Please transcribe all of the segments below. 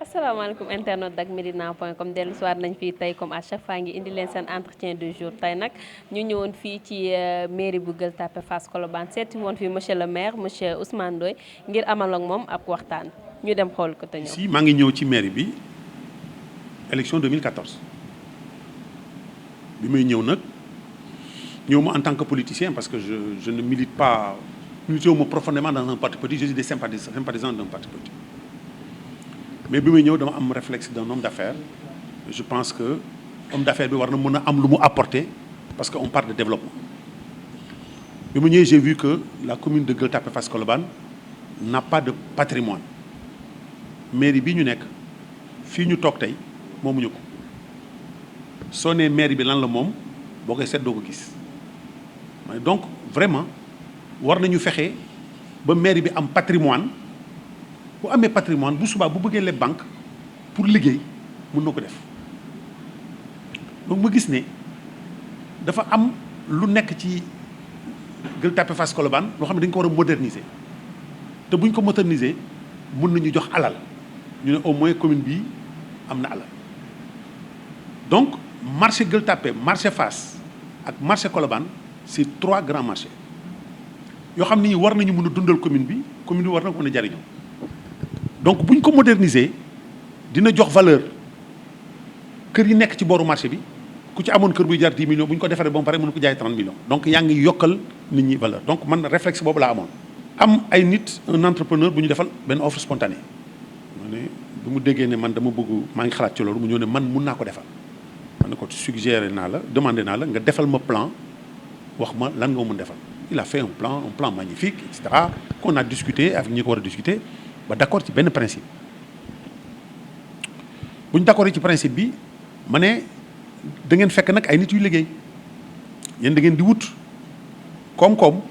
asalaamaaleykum internet dak medina.com dellu si waat nañ fii tey comme à chaque fois ngi indi leen seen entretien du jour tey nag ñu ñëwoon fii ci mairie bu Gueule Tapée Fass Colobane seeti woon fii monsieur le maire monsieur Ousmane Ndoye ngir amal ak moom ab waxtaan ñu dem xool ko te ñëw. si maa ngi ñëw ci mairie bi élection 2014 bi may ñëw nag ñëw ma en tant que politicien parce que je ne milite pas milité wu ma profondément dans un parti politique je suis des sympathisants d'un parti politique. mais bi may ñëw dama am réflexe d'un homme d'affaires je pense que homme d'affaires bi war na mën a am lu mu apporter parce que on parle de développement bi ma ñëwee j'ai vu que la commune de Gueule Tapée Fass Colobane n'a pas de patrimoine mairie bi ñu nekk fii ñu toog tey moomuñu ko soo nee mairie bi lan la moom boo koy seet doo ko gis donc vraiment war nañu fexe ba mairie bi am patrimoine bu amee patrimoine bu subaa bu bëggee leb banque pour liggéey mën na ko def donc ma gis ne dafa am lu nekk ci Gueule Tapée Fass Colobane loo xam ne dañ ko war a moderniser te buñ ko moderniser mën nañu jox alal ñu ne au moins commune bii am na alal donc marché Gueule Tapée marché Fass ak marché Colobane c'est 3 grands marchés yoo xam ni war nañu mën a dundal commune bi war na ko mën a jariñoo donc bu ñu ko moderniser dina jox valeur kër yi nekk ci booru marché bi ku ci amoon kër buy jar 10 millions bu ñu ko defaree ba mu pare mën ko jaay 30 millions donc yaa ngi yokkal nit ñi valeur donc man réflexe boobu laa amoon. am ay nit un entrepreneur bu ñu defal benn offre spontanée ma ne bu mu déggee ne man dama bëgg maa ngi xalaat ci loolu mu ñëw ne man mun naa ko defal ma ne ko suggéré naa la demandé naa la nga defal ma plan wax ma lan nga mun defal il a fait un plan magnifique et cetera qu'on a discuté avec ñi ko war a discuter. ba d'accord ci benn principe bu ñu d'accord ci principe bi ma ne da ngeen fekk nag ay nit yu liggéey yéen da ngeen di wut koom-koom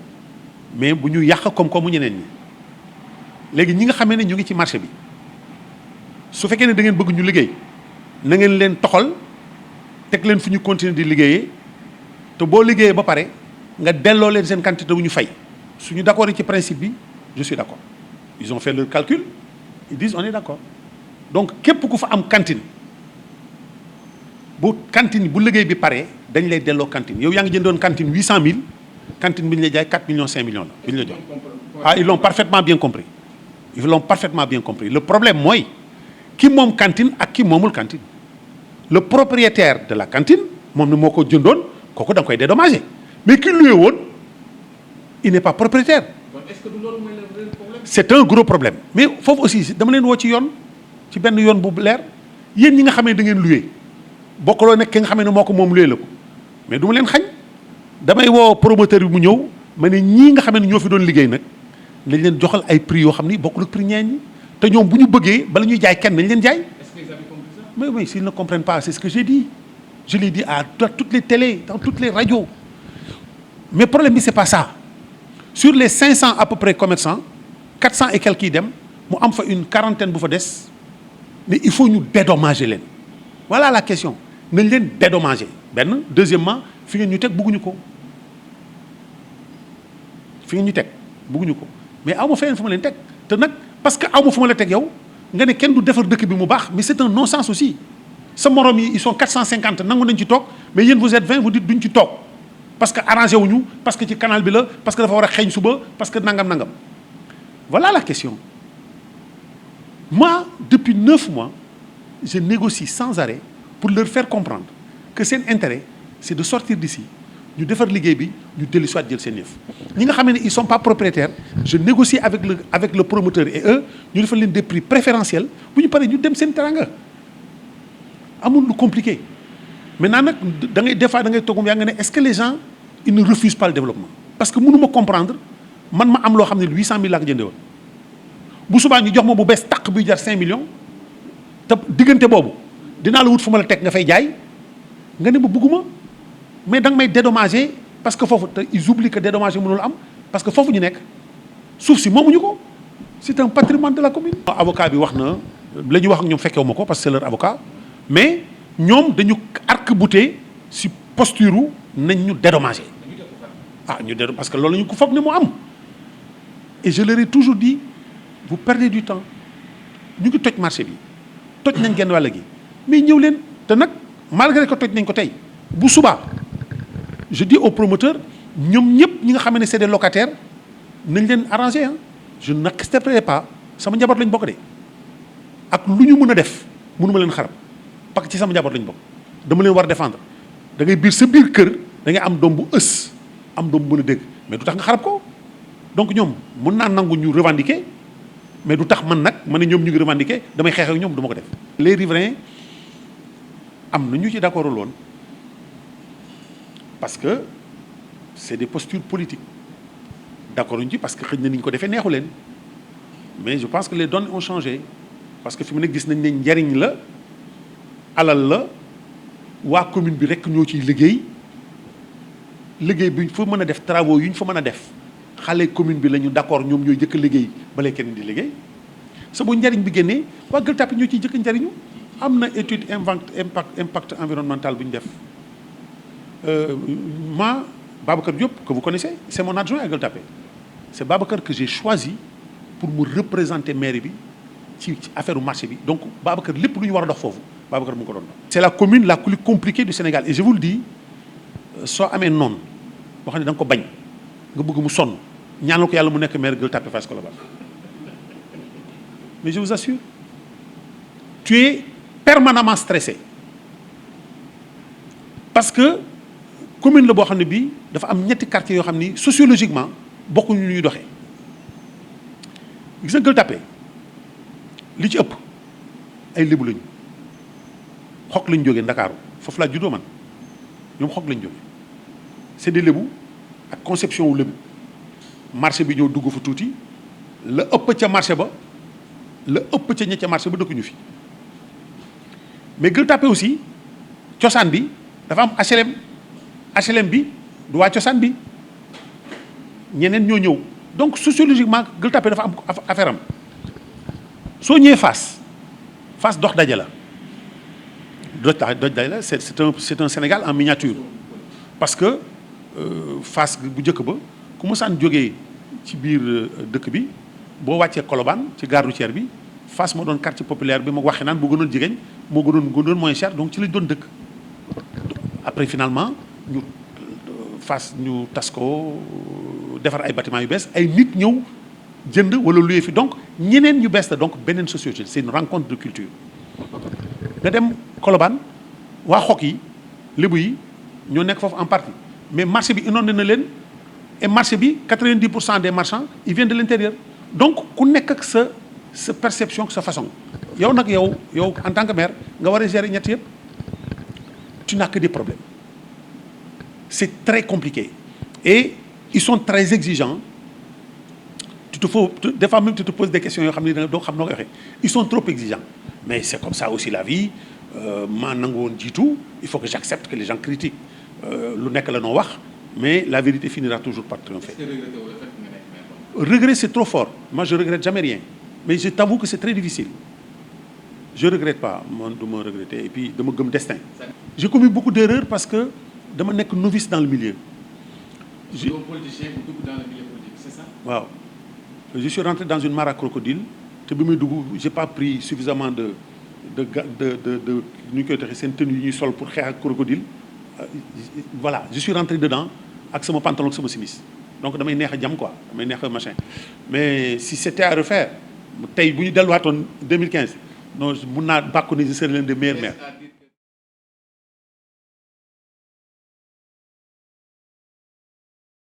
mais bu ñu yàq koom-koomu ñeneen ñi léegi ñi nga xamee ne ñu ngi ci marché bi su fekkee ne da ngeen bëgg ñu liggéey na ngeen leen toxal teg leen fu ñu continuer di liggéeyee te boo liggéeyee ba pare nga delloo leen seen quantité bu ñu fay su ñu d'accord ci principe bi je suis d'accord. Ils ont fait leur calcul ils disent on est d'accord donc képp ku fa am cantine bu liggéey bi paree dañ lay delloo cantine yow yaa ngi jëndoon cantine 800000 cantine bi ñu lay jaay 4 millions 5 millions la bi ñu la jox ils l'ont parfaitement bien compris le problème mooy ki moom cantine ak ki moomul cantine le propriétaire de la cantine moom ne moo ko jëndoon kooku da nga koy dédommager mais ki loué woon il n'est pas propriétaire. Est-ce que du loolu mooy le problème. C'est un gros problème mais foofu aussi dama leen woo ci yoon ci benn yoon bu leer yéen ñi nga xam ne da ngeen loué bokkaloo nekk ki nga xam ne moo ko moom loué la ko mais du ma leen xañ damay woo promoteur bi mu ñëw ma ne ñii nga xam ne ñoo fi doon liggéey nag lañ leen joxal ay prix yoo xam ni bokkul ak prix ñeen ñi te ñoom bu ñu bëggee bala ñuy jaay kenn nañ leen jaay. Est-ce que vous avez compris ça? Mais oui s'ils ne comprennent pas c'est ce que j'ai dit je l'ai dit à toutes les télés dans toutes les radios mais problème bi c'est pas ça. Sur les 500 à peu près commerçants 400 et quelques yi dem mu am fa une quarantaine bu fa des mais il faut ñu dédommager leen voilà la question nañ leen dédommager benn deuxièmement fi ngeen ñu teg bëgguñu ko mais aw ma feneen fu ma leen teg te nag parce que aw ma fu ma la teg yow nga ne kenn du defar dëkk bi mu baax mais c'est un non-sens aussi sa morom yi ils sont 450 nangu nañ ci toog mais yéen vous êtes 20 vous dites duñ ci toog. parce que arrangé wuñu parce que ci canal bi la parce que dafa war a xeeñ suba parce que nangam voilà la question moi depuis 9 mois je négocie sans arrêt pour leur faire comprendre que seen intérêt c'est de sortir d'ici ñu defar liggéey bi ñu dellu soit jël seen yëf ñi nga xam ne ils sont pas propriétaires je négocie avec le promoteur et eux ñu defal leen des prix préférentiels bu ñu paree ñu dem seen teranga amul lu compliqué maintenant nag da ngay des fois da ngay toogum yaa nga ne est-ce que les gens ils ne refusent pas le développement parce que mënu ma comprendre man ma am loo xam ne 800000 laa ko jëndee woon bu subaa ñu jox ma bu bees tàq buy jar 5 millions te diggante boobu dinaa la wut fu ma la teg nga fay jaay nga ne ma bëgguma mais da nga may dédommager parce que foofu te ils oublient que dédommager mënul am parce que foofu ñu nekk suuf si moomuñu ko c'est un patrimoine de la commune. avocat bi wax na la ñuy wax ak ñoom fekkewu ma ko parce que c'est leur avocat mais ñoom dañu arc-bouté si posture nañ ñu dédommager parce que loolu la ñu ko foog ne moo am et je leur ai toujours dit vous perdez du temps ñu ngi toj marché bi toj nañ genn wàll gi mais ñëw leen te nag malgré que toj nañ ko tey bu subaa je dis aux promoteurs ñoom ñëpp ñi nga xam ne c'est des locataires nañ leen arranger ah je n'accepterai pas sama njaboot lañ bokk de ak lu ñu mën a def mënuma leen xarab parce que ci sama njaboot lañ bokk dama leen war a défendre da ngay biir sa biir kër da ngay am doom bu ës am doom bu mën a dégg mais du tax nga xarab ko donc ñoom mën naa nangu ñu revendiquer mais du tax man nag ma ne ñoom ñu ngi revendiquer damay xeex ak ñoom du ma ko def. les riverains am na ñu ci d'accord woon parce que c'est des postures politiques d'accord ñu ci parce que xëy na ni ñu ko defee neexu leen mais je pense que les données ont changé parce que fi mu ne gis nañ ne njariñ la alal la waa commune bi rek ñoo ciy liggéey bi ñu fa mën a def travaux yu ñu fa mën a def xale commune bi la ñu d'accord ñoom ñooy jëkk liggéey balee kenn di liggéey sa bu njariñ bi génnee waa Gueule Tapée ñoo ciy jëkk njariñu am na étude impact environnemental bu ñu def moi Babacar Diop que vous connaissez c'est mon adjoint à Gueule Tapée c'est Babacar que j'ai choisi pour me représenter mairie bi ci affaire marché bi donc Babacar lépp lu ñu war a dox foofu Babacar mu ngi ko doon dox. c'est la commune la plus compliquée du Sénégal et je vous le dis soo amee noonu boo xam ne da nga ko bañ nga bëgg mu sonn ñaanal ko yàlla mu nekk maire Gueule Tapée Fass Colobane mais je vous assure tu es permanemment stressé parce que commune la boo xam ne bii dafa am ñetti quartiers yoo xam ni sociologiquement bokkuñu ñuy doxee gis nga Gueule Tapée li ci ëpp ay lébu lañu xok lañ jógee Ndakaaru foofu laa juddoo man ñoom xok lañ jógee c'est des lébu ak conception wu lébu marché bi ñëw dugg fa tuuti la ëpp ca marché ba la ëpp ca ña ca marché ba dëkkuñu fi mais Gueule Tapée aussi cosaan bi dafa am HLM bi du waa cosaan bi ñeneen ñoo ñëw donc sociologiquement Gueule Tapée dafa am affaire am soo ñëwee Fass dox daje la dox daje la c'est un Sénégal en miniature parce que Fass bu njëkk ba ku mësaan jógee ci biir dëkk bi boo wàccee Colobane ci gare routière bi Fass moo doon quartier populaire bi ma waxee naan moo gënoon jigéen moo gënoon moins cher donc ci lañ doon dëkk après finalement ñu Fass ñu tas ko defar ay bâtiments yu bees ay nit ñëw jënd wala luye fi donc ñeneen ñu bees la donc beneen société c'est une rencontre de culture nga dem Colobane waa xok yi lébu yi ñoo nekk foofu en partie mais marché bi inondé na leen et marché bi 90% des marchands ils viennent de l'intérieur donc ku nekk ak sa perception ak sa façon yow nag yow en tant que maire nga war a gérer ñett yëpp tu n'as que des problèmes c'est très compliqué et ils sont très exigeants des fois même tu te poses des questions yoo xam ne doo xam noo koy waxee ils sont trop exigeants mais c'est comme ça aussi la vie maa nangu woon jiitu il faut que j'accepte que les gens critiquent lu nekk la noo wax mais la vérité finira toujours par triompher. Regret c'est trop fort moi je regrette jamais rien mais je t'avoue que c'est très difficile je regrette pas man du ma regretter et puis dama gëm destin. J'ai commis beaucoup d'erreurs parce que dama nekk novice dans le milieu. Politicien bu dugg dans le milieu politique, c'est ça? waaw je suis rentré dans une mare à crocodile te bi muy dugg j'ai pas pris suffisamment de nu ñu koy taxee seen tenue yi ñuy sol pour xeex ak crocodile voilà je suis rentré dedans ak sama pantalon ak sama simis donc damay neex a jam quoi damay neex a machin mais si c'était à refaire tey bu ñu delluwaatoon 2015 non mun naa bàkku ne je serai l'un des meilleurs maires